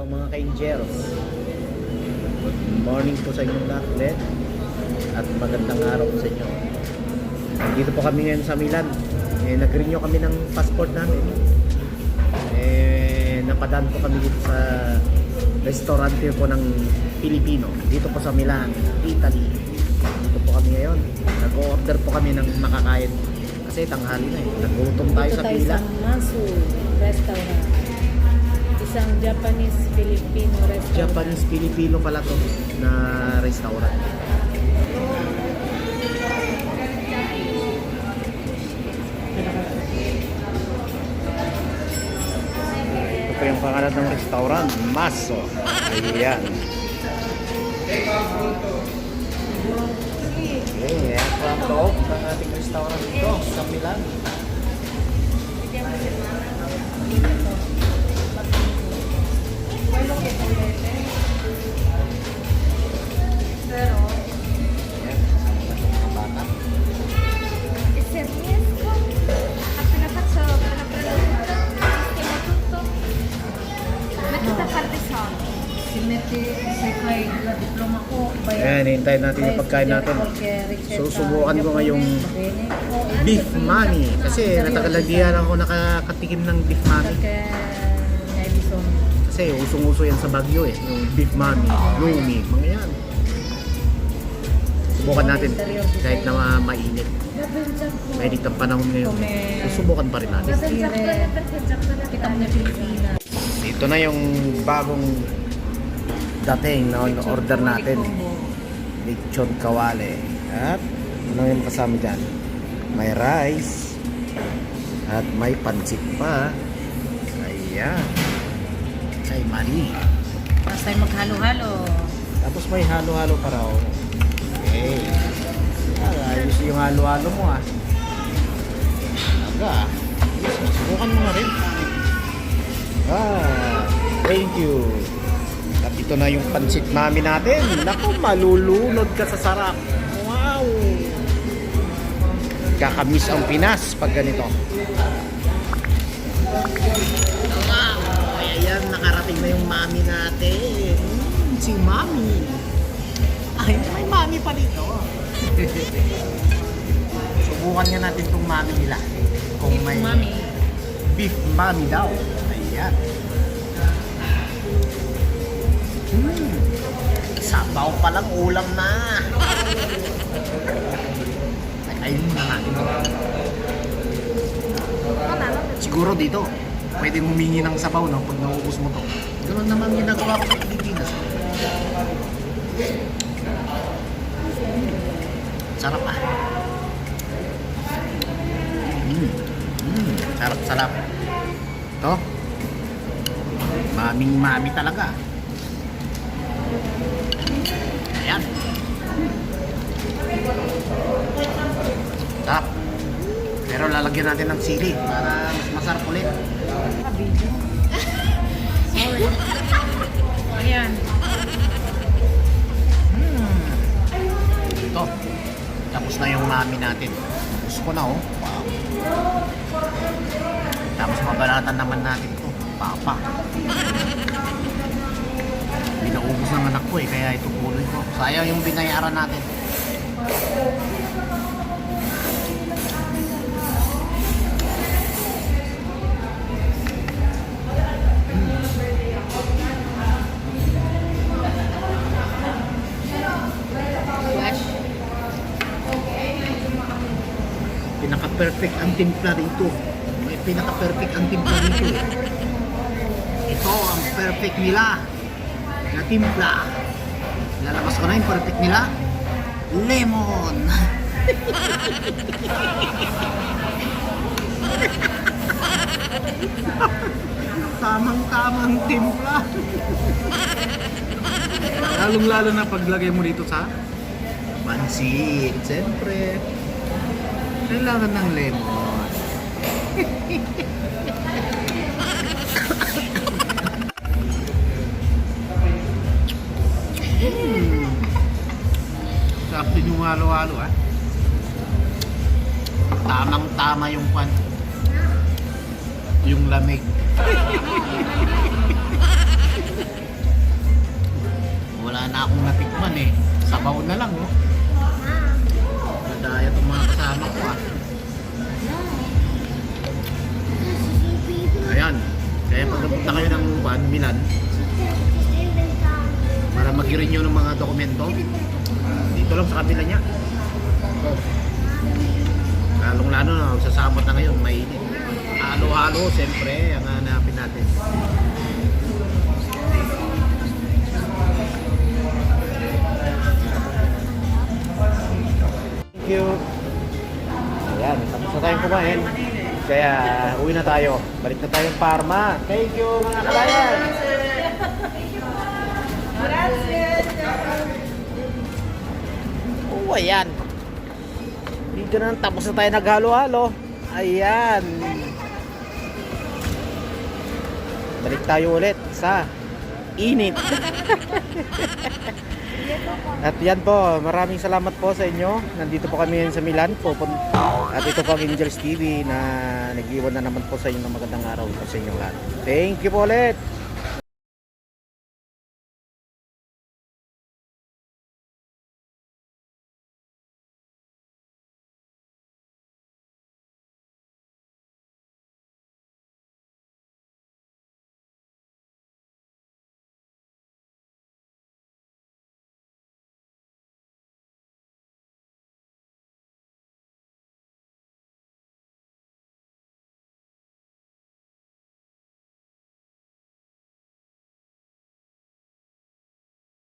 Hello mga ka-angels. Good morning po sa inyong lahat ulit. At magandang araw po sa inyo. Dito po kami ngayon sa Milan. Nag-renew kami ng passport namin. Napadaan po kami dito sa restaurante po ng Pilipino. Dito po sa Milan, Italy. Dito po kami ngayon. Nag-order po kami ng makakain. Kasi tanghali na eh. Nagutom tayo sa pila. Sa Masu Restaurant. Isang Japanese-Filipino restaurant. Japanese-Filipino pala to na restaurant. Ito po yung pangalan ng restaurant, Maso. Ayan. Okay, yan po ang loob ng ating restaurant dito sa Milan. Ayan, hintayin natin yung pagkain natin. Susubukan ko ngayong beef mami. Kasi natagal na diyan ako nakakatikim ng beef mami. Kasi usong-uso yan sa Baguio eh. Yung beef mami, lumi, mga yan. Subukan natin kahit na mainit. Mainit ang panahon ngayon. Susubukan pa rin natin. Ito na yung bagong dating na order natin. Lechon kawale. At ano yung kasama dyan? May rice. At may pansit pa. Ayan. Ay, mali. Tapos tayo maghalo-halo. Tapos may halo-halo pa raw. Okay. Ayos yung halo-halo mo ah. Aga. Subukan mo nga rin. Thank you. At ito na yung pansit mami natin. Naku, malulunod ka sa sarap. Wow! Kakamiss ang Pinas pag ganito. Wow! Ayan, nakarating na yung mami natin. Si mami. Ay, may mami pa dito. Subukan nga natin itong mami nila. Kung may beef mami daw. Ayan. Sabaw pa lang, ulam na. Ay, ayun na natin ito. Siguro dito, pwede humingi ng sabaw no, pag nauubos mo to. Ganun naman ginagawa ko sa Pilipinas. Sarap ah. Sarap. Ito. Maming mami talaga. Ayan. Sarap. Pero lalagyan natin ng sili para mas masarap ulit. Sorry. Ayan. Ito. Tapos na yung mami natin. Gusto ko na oh. Wow. Tapos mabalatan naman natin ito. Papa. Binaubos ng anak ko eh, kaya ito puloy ko. Sayang yung binayaran natin. Pinaka-perfect ang timpla dito. May pinaka-perfect ang timpla dito eh. Ito ang perfect nila na timpla. Lalabas ko na yung perfect nila. Lemon. Tamang-tamang timpla. Lalong-lalo na paglagay mo dito sa pansit. Siyempre, kailangan ng lemon. Sarap din yung halo-halo ah. Tamang-tama yung pan. Yung lamig. na akong natikman eh. Sabaw na lang, oh. Madaya itong mga kasama ko, ah. Ayan. Kaya pag napunta kayo ng Milan, para mag-renew ng mga dokumento, dito lang sa kabila niya. Oh. Lalong-lalo na, sasamot na ngayon, mainit. Halo-halo, siyempre, ang hanapin natin. Thank you. Ayan, tapos na tayong kumain. Kaya uwi na tayo. Balik na tayong Parma. Thank you mga kalayan. Oh, ayan. Dito na, tapos na tayo naghalo-halo. Ayan. Balik tayo ulit sa init. At yan po, maraming salamat po sa inyo. Nandito po kami ngayon sa Milan po. At ito po ang Angels TV na nag-iwan na naman po sa inyo ng magandang araw po sa inyong lahat. Thank you po ulit.